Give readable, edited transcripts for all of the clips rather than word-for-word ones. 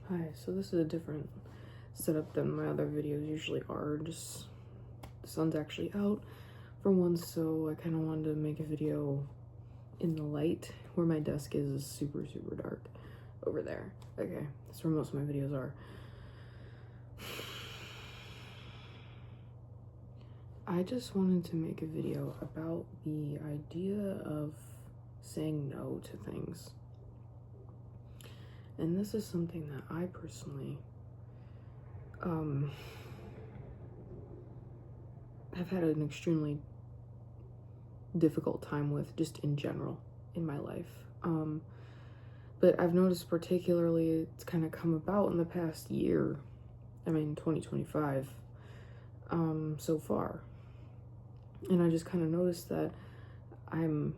Hi, so this is a different setup than my other videos usually are. Just the sun's actually out for once, so I kind of wanted to make a video in the light where my desk is super dark over there. Okay, that's where most of my videos are. I just wanted to make a video about the idea of saying no to things. And this is something that I personally have had an extremely difficult time with, just in general in my life. But I've noticed particularly it's kind of come about in the past year. 2025 so far. And I just kind of noticed that I'm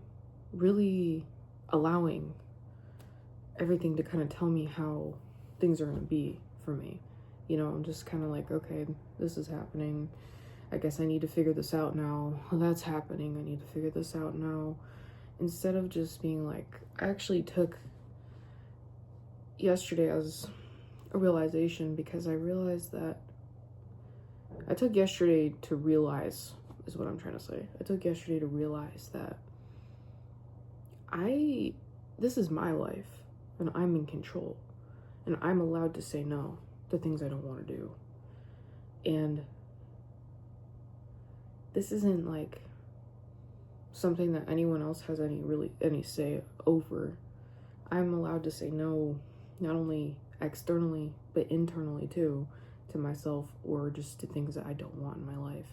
really allowing everything to kind of tell me how things are going to be for me. I'm just kind of like, okay, this is happening. I guess I need to figure this out now. Well, that's happening. I need to figure this out now. Instead of just being like, I actually took yesterday as a realization, because I realized that I took yesterday to realize, is what I'm trying to say. I took yesterday to realize that this is my life and I'm in control and I'm allowed to say no to things I don't want to do. And this isn't like something that anyone else has any say over. I'm allowed to say no, not only externally, but internally too, to myself, or just to things that I don't want in my life.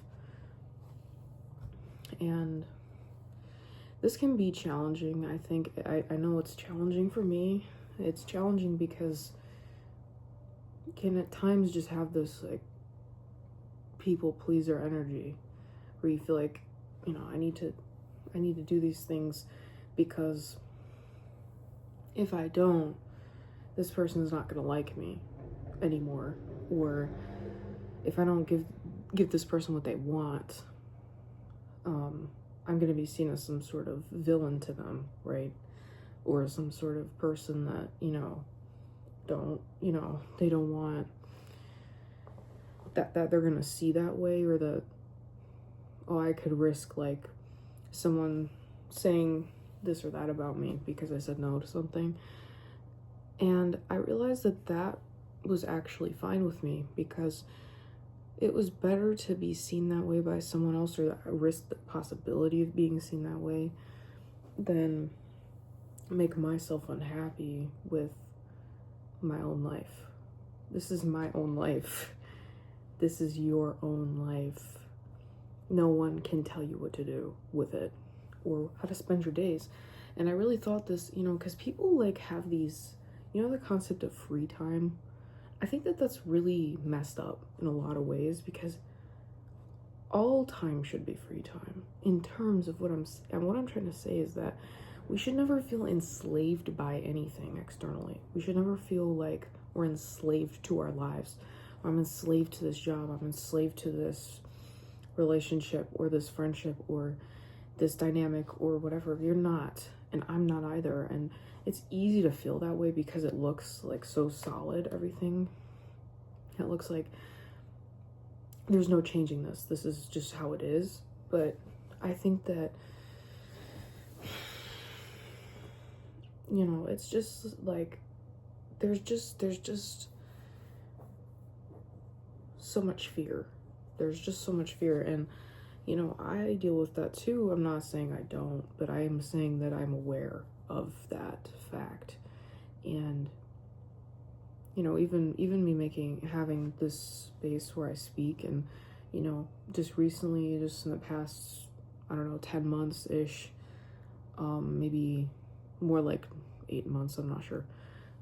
And this can be challenging. I think I know it's challenging for me. It's challenging because it can at times just have this like people pleaser energy where you feel like, I need to do these things because if I don't, this person is not going to like me anymore. Or if I don't give this person what they want, I'm going to be seen as some sort of villain to them, right? Or some sort of person that, they don't want that they're going to see that way, or that, I could risk like someone saying this or that about me because I said no to something. And I realized that was actually fine with me, because it was better to be seen that way by someone else, or risk the possibility of being seen that way, than make myself unhappy with my own life. This is my own life. This is your own life. No one can tell you what to do with it or how to spend your days. And I really thought this, because people like have these, the concept of free time. I think that's really messed up in a lot of ways, because all time should be free time. In terms of what I'm trying to say is that we should never feel enslaved by anything externally. We should never feel like we're enslaved to our lives. I'm enslaved to this job. I'm enslaved to this relationship or this friendship or this dynamic or whatever. You're not, and I'm not either. And it's easy to feel that way because it looks like so solid, everything. It looks like there's no changing this. This is just how it is. But I think that, it's just like, there's just so much fear. There's just so much fear. And, I deal with that too. I'm not saying I don't, but I am saying that I'm aware of that fact. And, even me having this space where I speak, and, just recently, just in the past, 10 months-ish, maybe more like 8 months, I'm not sure,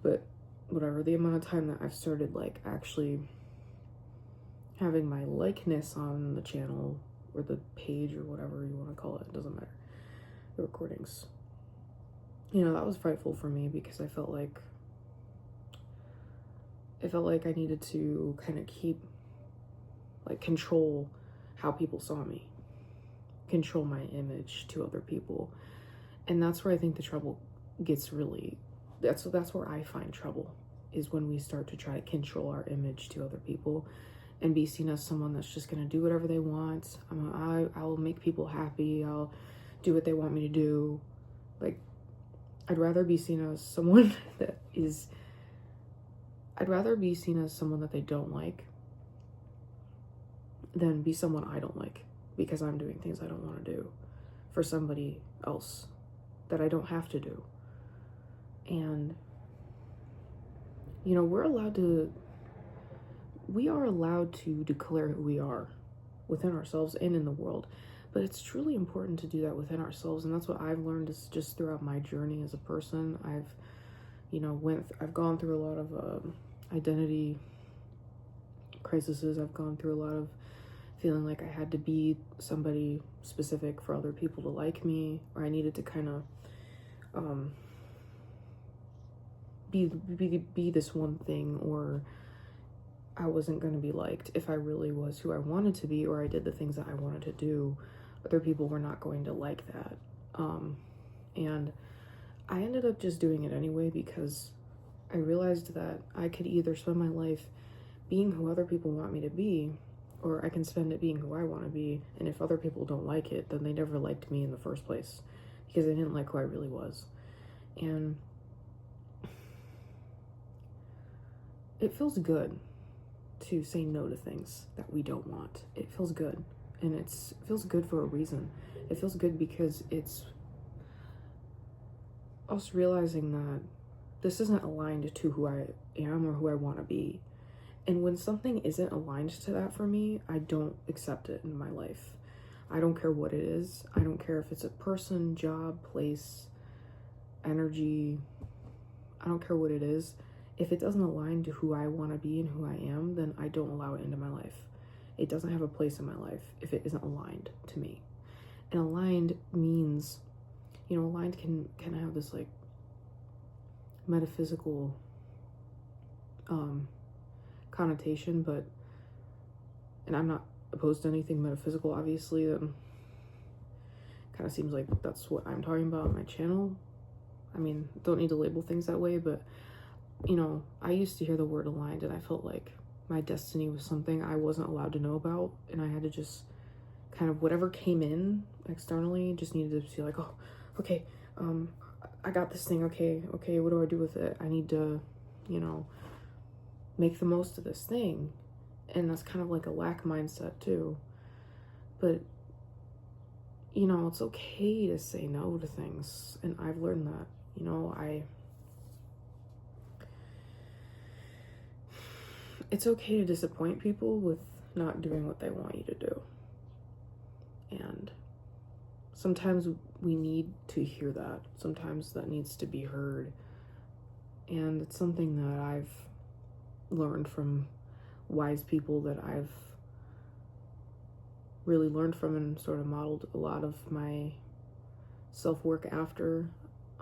but whatever, the amount of time that I've started like actually having my likeness on the channel or the page or whatever you want to call it, doesn't matter, the recordings, that was frightful for me, because I felt like I needed to kind of control how people saw me, control my image to other people. And that's where I think the trouble gets really, that's where I find trouble, is when we start to try to control our image to other people and be seen as someone that's just going to do whatever they want. I'll make people happy. I'll do what they want me to do. Like, I'd rather be seen as someone that they don't like than be someone I don't like because I'm doing things I don't want to do for somebody else that I don't have to do. And, you know, we are allowed to declare who we are within ourselves and in the world, but it's truly important to do that within ourselves. And that's what I've learned is just throughout my journey as a person. I've gone through a lot of identity crises. I've gone through a lot of feeling like I had to be somebody specific for other people to like me, or I needed to kind of be this one thing, or I wasn't going to be liked if I really was who I wanted to be, or I did the things that I wanted to do. Other people were not going to like that. And I ended up just doing it anyway because I realized that I could either spend my life being who other people want me to be, or I can spend it being who I want to be. And if other people don't like it, then they never liked me in the first place because they didn't like who I really was. And it feels good to say no to things that we don't want. It feels good. And it feels good for a reason. It feels good because it's us realizing that this isn't aligned to who I am or who I want to be. And when something isn't aligned to that for me, I don't accept it in my life. I don't care what it is. I don't care if it's a person, job, place, energy. I don't care what it is. If it doesn't align to who I want to be and who I am, then I don't allow it into my life. It doesn't have a place in my life if it isn't aligned to me. And aligned means, you know, aligned can have this like metaphysical connotation, but, and I'm not opposed to anything metaphysical, obviously. Kind of seems like that's what I'm talking about on my channel. I mean, don't need to label things that way, but, you know, I used to hear the word aligned and I felt like my destiny was something I wasn't allowed to know about, and I had to just kind of, whatever came in externally, just needed to be like, oh, okay, I got this thing, okay, what do I do with it? I need to, you know, make the most of this thing. And that's kind of like a lack mindset too. But, you know, it's okay to say no to things, and I've learned that, you know, it's okay to disappoint people with not doing what they want you to do. And sometimes we need to hear that. Sometimes that needs to be heard. And it's something that I've learned from wise people that I've really learned from and sort of modeled a lot of my self-work after.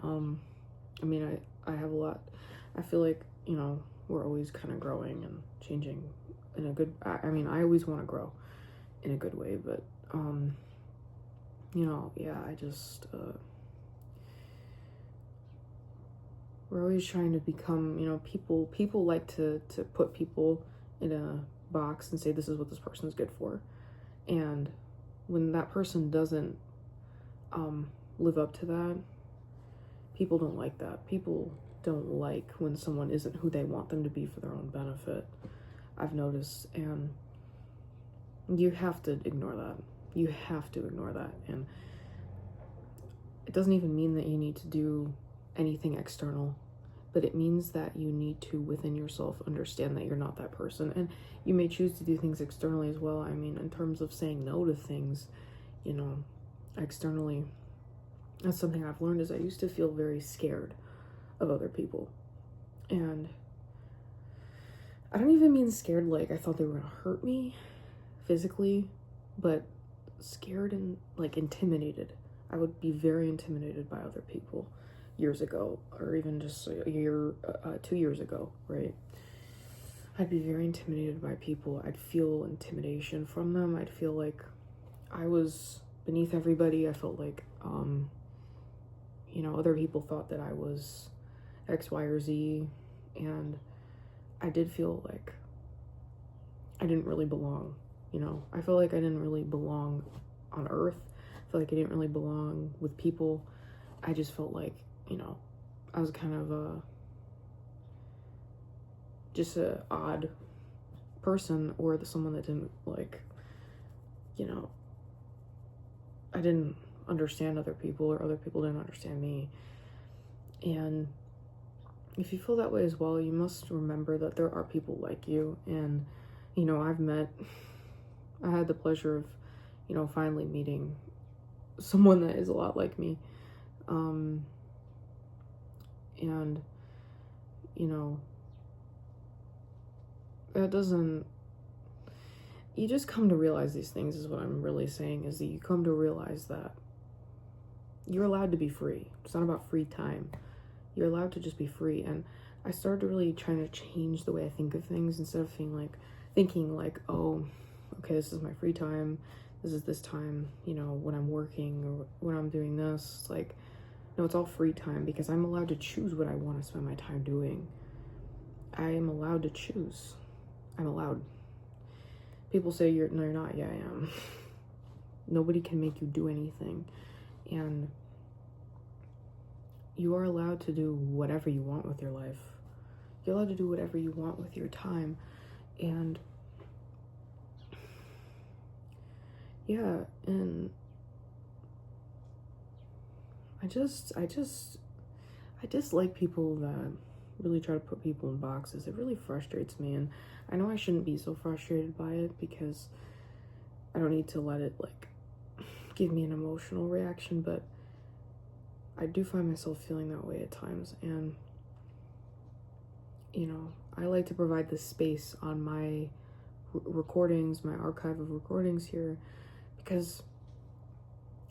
I mean, I have a lot. I feel like, you know, we're always kind of growing and changing in a good, I mean, I always want to grow in a good way, but, you know, yeah, I just, we're always trying to become, you know, people like to put people in a box and say, this is what this person is good for. And when that person doesn't, live up to that, people don't like that. People don't like when someone isn't who they want them to be for their own benefit, I've noticed. And you have to ignore that. You have to ignore that. And it doesn't even mean that you need to do anything external, but it means that you need to, within yourself, understand that you're not that person. And you may choose to do things externally as well. I mean, in terms of saying no to things, you know, externally, that's something I've learned is I used to feel very scared of other people. And I don't even mean scared like I thought they were gonna hurt me physically, but scared and like intimidated. I would be very intimidated by other people years ago, or even just a year, 2 years ago, right? I'd be very intimidated by people. I'd feel intimidation from them. I'd feel like I was beneath everybody. I felt like, you know, other people thought that I was X, Y, or Z. And I did feel like I didn't really belong, you know. I felt like I didn't really belong on Earth. I felt like I didn't really belong with people. I just felt like, you know, I was kind of just a odd person, or someone that didn't, like, you know, I didn't understand other people, or other people didn't understand me. And if you feel that way as well, you must remember that there are people like you. And, you know, I had the pleasure of, you know, finally meeting someone that is a lot like me. And, you know, that doesn't, you just come to realize these things, is what I'm really saying, is that you come to realize that you're allowed to be free. It's not about free time. You're allowed to just be free. And I started really trying to change the way I think of things, instead of thinking like, oh, okay, this is my free time. This is this time, you know, when I'm working or when I'm doing this. It's like, no, it's all free time, because I'm allowed to choose what I want to spend my time doing. I am allowed to choose. I'm allowed. People say you're not. Yeah, I am. Nobody can make you do anything. And you are allowed to do whatever you want with your life. You're allowed to do whatever you want with your time. And yeah, and I dislike people that really try to put people in boxes. It really frustrates me, and I know I shouldn't be so frustrated by it, because I don't need to let it, like, give me an emotional reaction, but I do find myself feeling that way at times. And, you know, I like to provide this space on my recordings, my archive of recordings here, because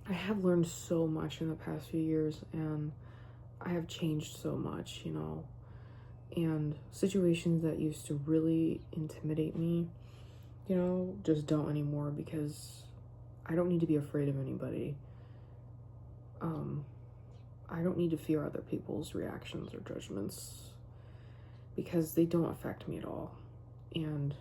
I have learned so much in the past few years, and I have changed so much, you know. And situations that used to really intimidate me, you know, just don't anymore, because I don't need to be afraid of anybody. I don't need to fear other people's reactions or judgments, because they don't affect me at all. And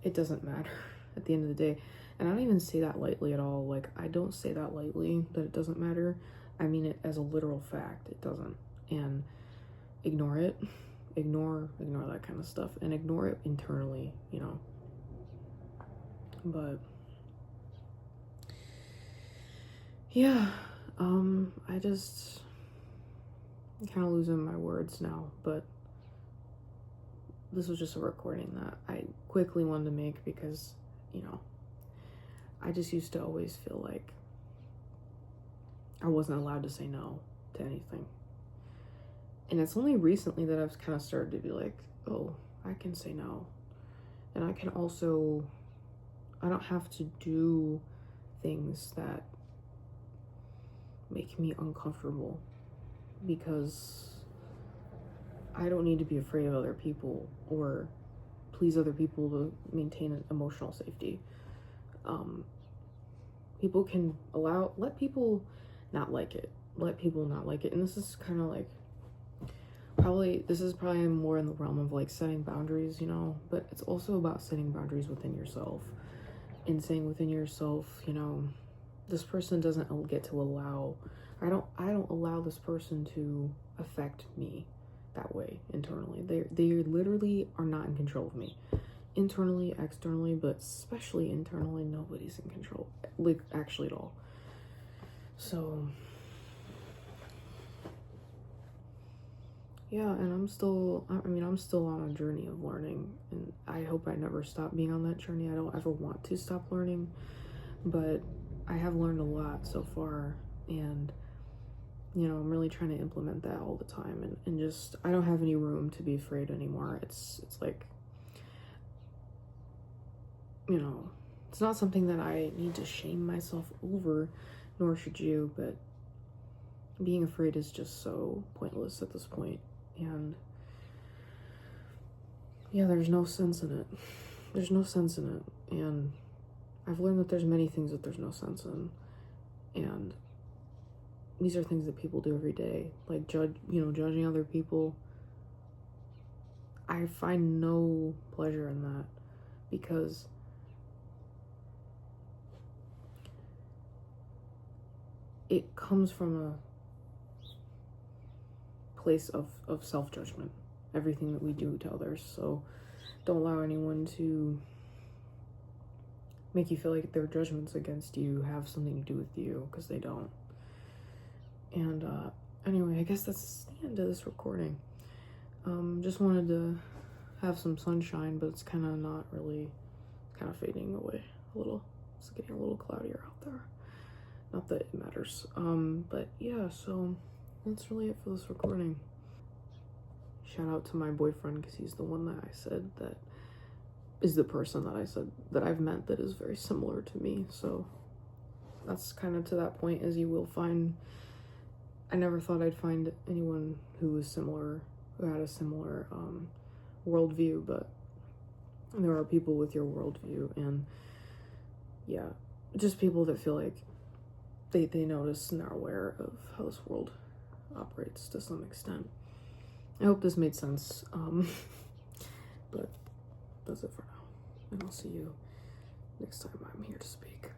it doesn't matter at the end of the day. And I don't even say that lightly at all. Like, I don't say that lightly, that it doesn't matter. I mean it as a literal fact. It doesn't. And ignore it. Ignore that kind of stuff. And ignore it internally, you know. But yeah, I'm kind of losing my words now, but this was just a recording that I quickly wanted to make, because, you know, I just used to always feel like I wasn't allowed to say no to anything. And it's only recently that I've kind of started to be like, oh, I can say no. And I can also, I don't have to do things that make me uncomfortable, because I don't need to be afraid of other people or please other people to maintain an emotional safety. People can let people not like it. Let people not like it. And this is kind of like, this is probably more in the realm of like setting boundaries, you know, but it's also about setting boundaries within yourself, and saying within yourself, you know, this person doesn't get to allow, I don't allow this person to affect me that way internally. They literally are not in control of me. Internally, externally, but especially internally, nobody's in control, like, actually at all. So yeah, and I'm still on a journey of learning, and I hope I never stop being on that journey. I don't ever want to stop learning, but I have learned a lot so far, and, you know, I'm really trying to implement that all the time, and just, I don't have any room to be afraid anymore. It's like, you know, it's not something that I need to shame myself over, nor should you, but being afraid is just so pointless at this point. And yeah, there's no sense in it. There's no sense in it. And I've learned that there's many things that there's no sense in. And these are things that people do every day. Like, judging other people. I find no pleasure in that, because it comes from a place of self-judgment, everything that we do to others. So don't allow anyone to make you feel like their judgments against you have something to do with you, because they don't. And anyway, I guess that's the end of this recording. Just wanted to have some sunshine, but it's kind of not really, kind of fading away a little. It's getting a little cloudier out there. Not that it matters. But yeah, so that's really it for this recording. Shout out to my boyfriend, because he's the one that I said that is the person that I said that I've met that is very similar to me. So that's kind of to that point, as you will find. I never thought I'd find anyone who was similar, who had a similar worldview, but there are people with your worldview, and yeah, just people that feel like they notice and are aware of how this world operates to some extent. I hope this made sense, but that's it for now, and I'll see you next time I'm here to speak.